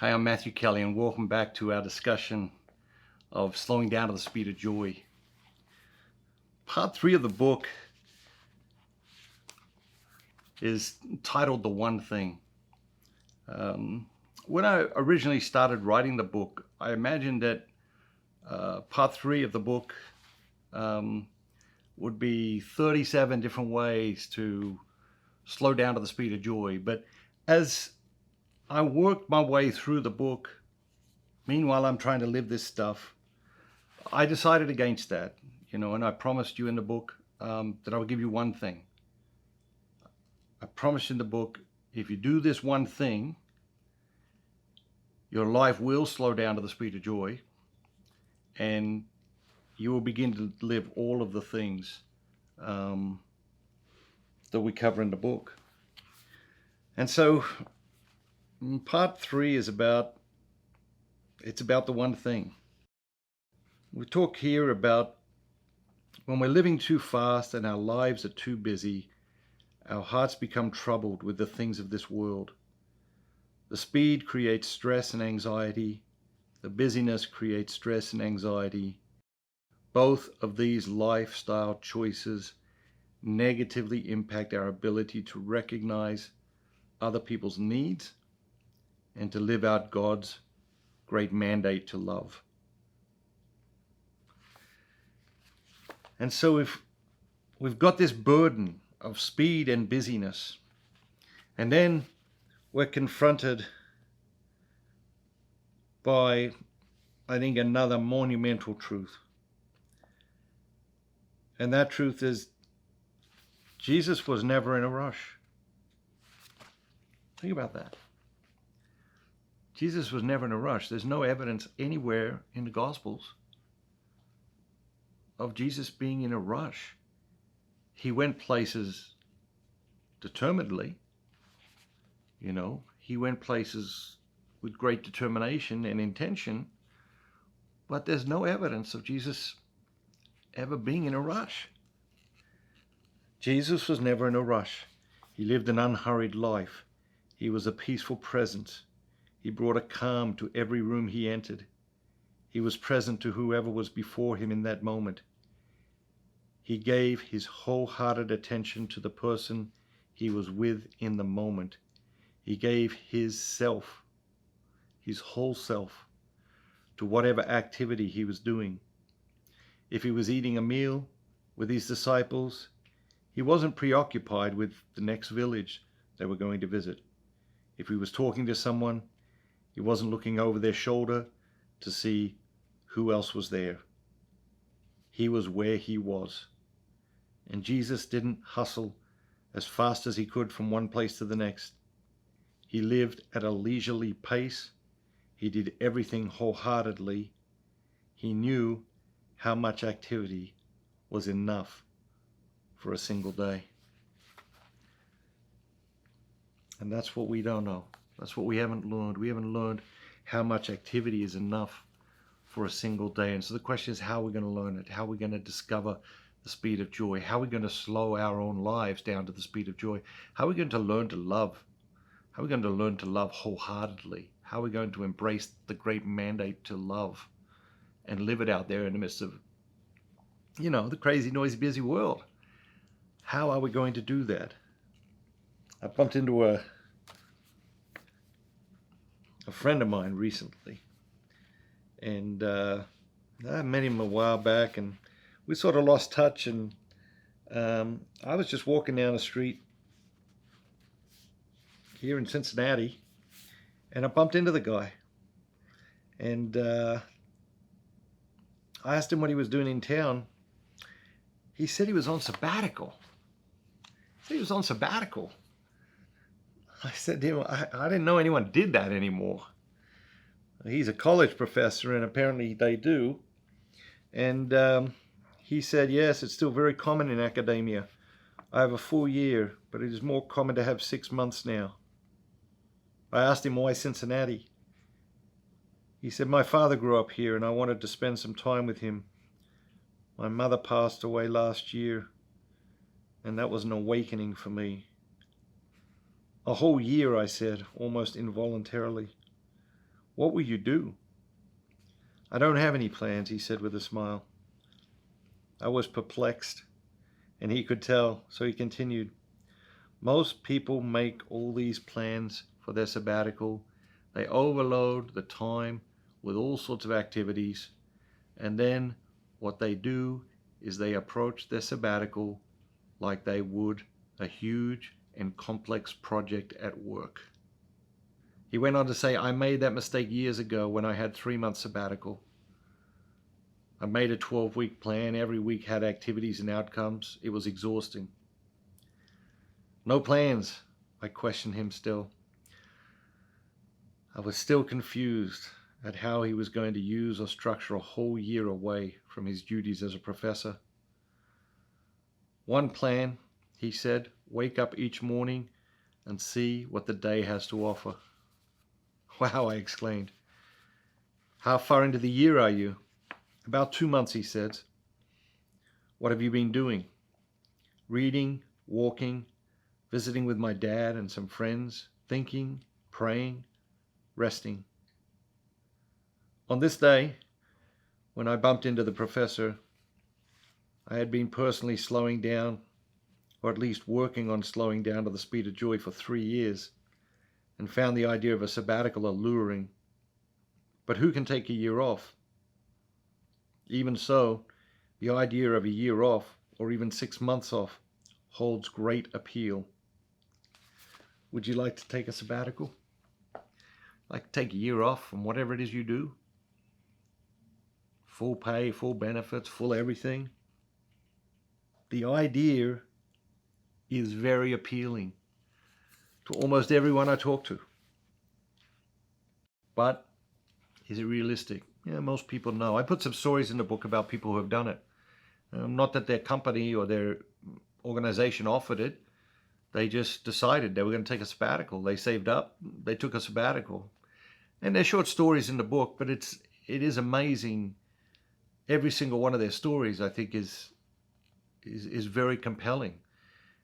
Hi, I'm Matthew Kelly, and welcome back to our discussion of slowing down to the speed of joy. Part 3 of the book is titled The One Thing. When I originally started writing the book, I imagined that part 3 of the book would be 37 different ways to slow down to the speed of joy. But as I worked my way through the book, meanwhile I'm trying to live this stuff, I decided against that, and I promised you in the book that I would give you one thing. I promised in the book, if you do this one thing, your life will slow down to the speed of joy, and you will begin to live all of the things that we cover in the book. And so part 3 is about the one thing. We talk here about when we're living too fast and our lives are too busy, our hearts become troubled with the things of this world. The speed creates stress and anxiety. The busyness creates stress and anxiety. Both of these lifestyle choices negatively impact our ability to recognize other people's needs and to live out God's great mandate to love. And so if we've got this burden of speed and busyness, and then we're confronted by, I think, another monumental truth. And that truth is Jesus was never in a rush. Think about that. Jesus was never in a rush. There's no evidence anywhere in the Gospels of Jesus being in a rush. He went places determinedly. He went places with great determination and intention, but there's no evidence of Jesus ever being in a rush. Jesus was never in a rush. He lived an unhurried life. He was a peaceful presence. He brought a calm to every room he entered. He was present to whoever was before him in that moment. He gave his wholehearted attention to the person he was with in the moment. He gave his self, his whole self, to whatever activity he was doing. If he was eating a meal with his disciples, he wasn't preoccupied with the next village they were going to visit. If he was talking to someone, he wasn't looking over their shoulder to see who else was there. He was where he was. And Jesus didn't hustle as fast as he could from one place to the next. He lived at a leisurely pace. He did everything wholeheartedly. He knew how much activity was enough for a single day. And that's what we don't know. That's what we haven't learned. We haven't learned how much activity is enough for a single day. And so the question is, how are we going to learn it? How are we going to discover the speed of joy? How are we going to slow our own lives down to the speed of joy? How are we going to learn to love? How are we going to learn to love wholeheartedly? How are we going to embrace the great mandate to love and live it out there in the midst of, the crazy, noisy, busy world? How are we going to do that? I bumped into a friend of mine recently, and I met him a while back, and we sort of lost touch, and I was just walking down the street here in Cincinnati, and I bumped into the guy, and I asked him what he was doing in town. He said he was on sabbatical. I said to him, I didn't know anyone did that anymore. He's a college professor, and apparently they do. And he said, yes, it's still very common in academia. I have a full year, but it is more common to have 6 months now. I asked him why Cincinnati. He said, my father grew up here, and I wanted to spend some time with him. My mother passed away last year, and that was an awakening for me. A whole year, I said, almost involuntarily. What will you do? I don't have any plans, he said with a smile. I was perplexed, and he could tell, so he continued. Most people make all these plans for their sabbatical. They overload the time with all sorts of activities, and then what they do is they approach their sabbatical like they would a huge and complex project at work. He went on to say, I made that mistake years ago when I had 3 months sabbatical. I made a 12-week plan. Every week had activities and outcomes. It was exhausting. No plans, I questioned him still. I was still confused at how he was going to use or structure a whole year away from his duties as a professor. One plan, he said, wake up each morning and see what the day has to offer. Wow, I exclaimed. How far into the year are you? About 2 months, he said. What have you been doing? Reading, walking, visiting with my dad and some friends, thinking, praying, resting. On this day, when I bumped into the professor, I had been personally slowing down, or at least working on slowing down to the speed of joy for 3 years, and found the idea of a sabbatical alluring. But who can take a year off? Even so, the idea of a year off, or even 6 months off, holds great appeal. Would you like to take a sabbatical? Like to take a year off from whatever it is you do? Full pay, full benefits, full everything? The idea is very appealing to almost everyone I talk to. But is it realistic? Yeah, most people know. I put some stories in the book about people who have done it. Not that their company or their organization offered it. They just decided they were going to take a sabbatical. They saved up. They took a sabbatical. And they're short stories in the book, but it is amazing. Every single one of their stories, I think, is very compelling.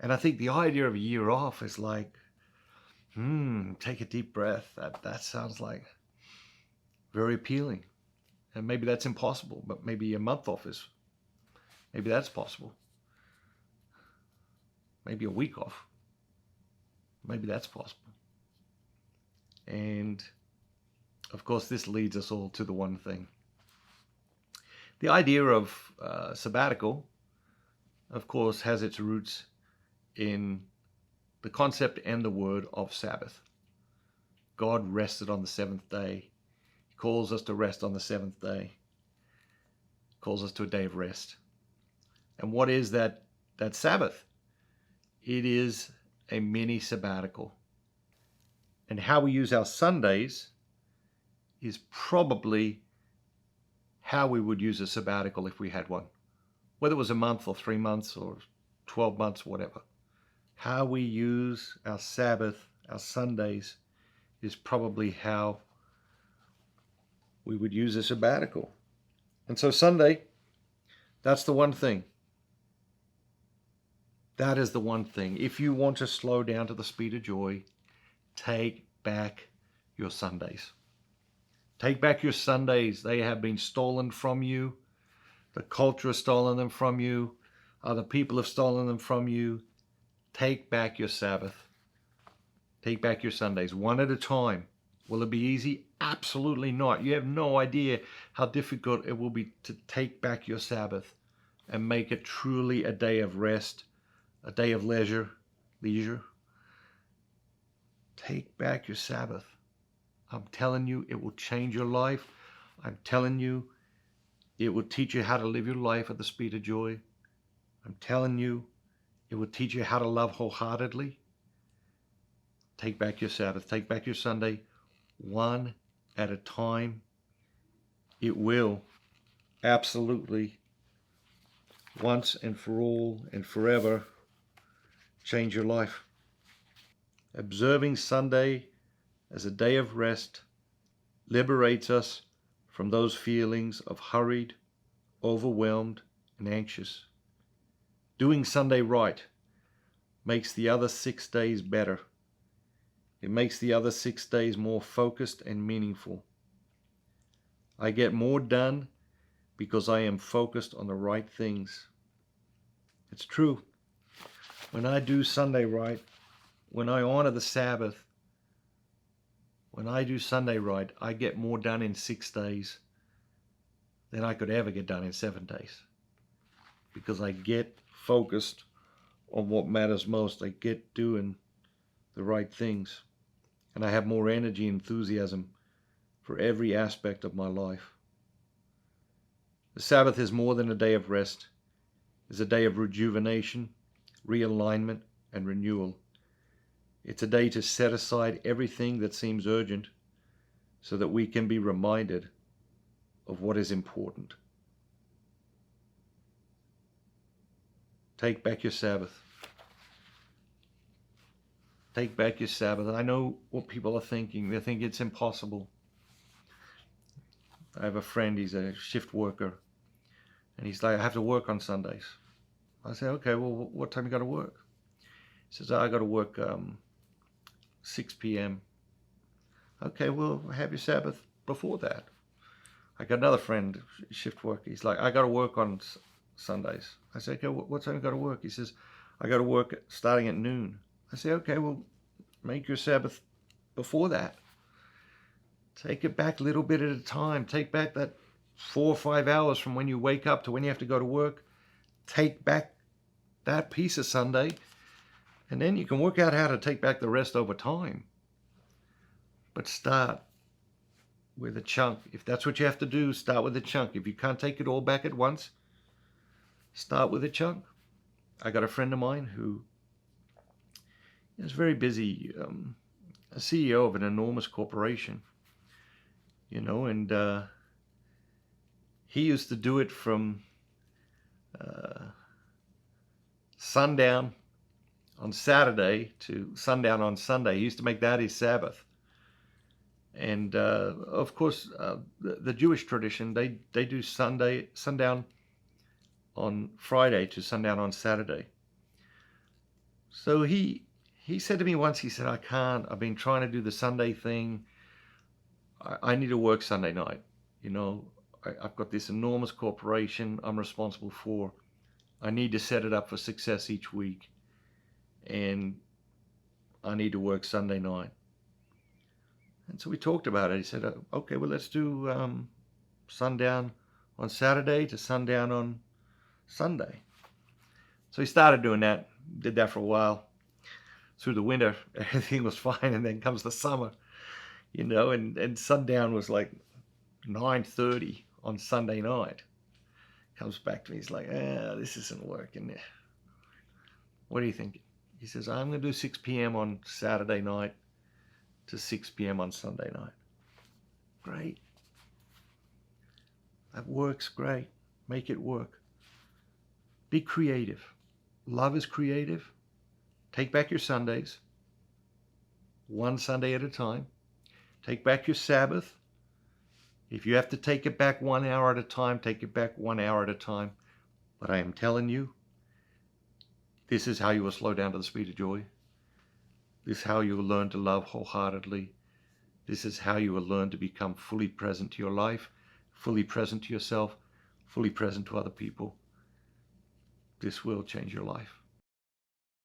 And I think the idea of a year off is like, take a deep breath. That sounds like very appealing. And maybe that's impossible, but maybe a month off is, maybe that's possible. Maybe a week off. Maybe that's possible. And of course, this leads us all to the one thing. The idea of sabbatical, of course, has its roots in the concept and the word of Sabbath. God rested on the seventh day. He calls us to rest on the seventh day. He calls us to a day of rest. And what is that Sabbath? It is a mini sabbatical. And how we use our Sundays is probably how we would use a sabbatical if we had one. Whether it was a month or 3 months or 12 months, whatever. How we use our Sabbath, our Sundays, is probably how we would use a sabbatical. And so Sunday, that's the one thing. That is the one thing. If you want to slow down to the speed of joy, take back your Sundays. Take back your Sundays. They have been stolen from you. The culture has stolen them from you. Other people have stolen them from you. Take back your Sabbath. Take back your Sundays, one at a time. Will it be easy? Absolutely not. You have no idea how difficult it will be to take back your Sabbath and make it truly a day of rest, a day of leisure. Take back your Sabbath. I'm telling you, it will change your life. I'm telling you, it will teach you how to live your life at the speed of joy. I'm telling you, it will teach you how to love wholeheartedly. Take back your Sabbath. Take back your Sunday, one at a time. It will absolutely, once and for all and forever, change your life. Observing Sunday as a day of rest liberates us from those feelings of hurried, overwhelmed, and anxious. Doing Sunday right makes the other 6 days better. It makes the other 6 days more focused and meaningful. I get more done because I am focused on the right things. It's true. When I do Sunday right, when I honor the Sabbath, when I do Sunday right, I get more done in 6 days than I could ever get done in 7 days. Because I get focused on what matters most. I get doing the right things. And I have more energy and enthusiasm for every aspect of my life. The Sabbath is more than a day of rest. It's a day of rejuvenation, realignment, and renewal. It's a day to set aside everything that seems urgent so that we can be reminded of what is important. Take back your Sabbath. Take back your Sabbath. I know what people are thinking. They think it's impossible. I have a friend, he's a shift worker, and he's like, I have to work on Sundays. I say, okay, well, what time you got to work? He says, I got to work 6 p.m. Okay, well, have your Sabbath before that. I got another friend, shift worker. He's like, I got to work on Sundays. I say, okay, what time you got to work? He says, I got to work starting at noon. I say, okay, well, make your Sabbath before that. Take it back a little bit at a time. Take back that 4 or 5 hours from when you wake up to when you have to go to work. Take back that piece of Sunday, and then you can work out how to take back the rest over time. But start with a chunk. If that's what you have to do, start with a chunk. If you can't take it all back at once, start with a chunk. I got a friend of mine who is very busy, a CEO of an enormous corporation, and he used to do it from sundown on Saturday to sundown on Sunday. He used to make that his Sabbath. And of course, the Jewish tradition, they do sundown on Friday to sundown on Saturday. So he said to me once, he said, I can't. I've been trying to do the Sunday thing. I need to work Sunday night. I've got this enormous corporation I'm responsible for. I need to set it up for success each week. And I need to work Sunday night. And so we talked about it. He said, okay, well, let's do sundown on Saturday to sundown on Sunday. So he started doing that, did that for a while. Through the winter, everything was fine, and then comes the summer, and sundown was like 9:30 on Sunday night. Comes back to me, he's like, this isn't working. What do you think? He says, I'm going to do 6 p.m. on Saturday night to 6 p.m. on Sunday night. Great. That works great. Make it work. Be creative. Love is creative. Take back your Sundays, one Sunday at a time. Take back your Sabbath. If you have to take it back 1 hour at a time, take it back 1 hour at a time. But I am telling you, this is how you will slow down to the speed of joy. This is how you will learn to love wholeheartedly. This is how you will learn to become fully present to your life, fully present to yourself, fully present to other people. This will change your life.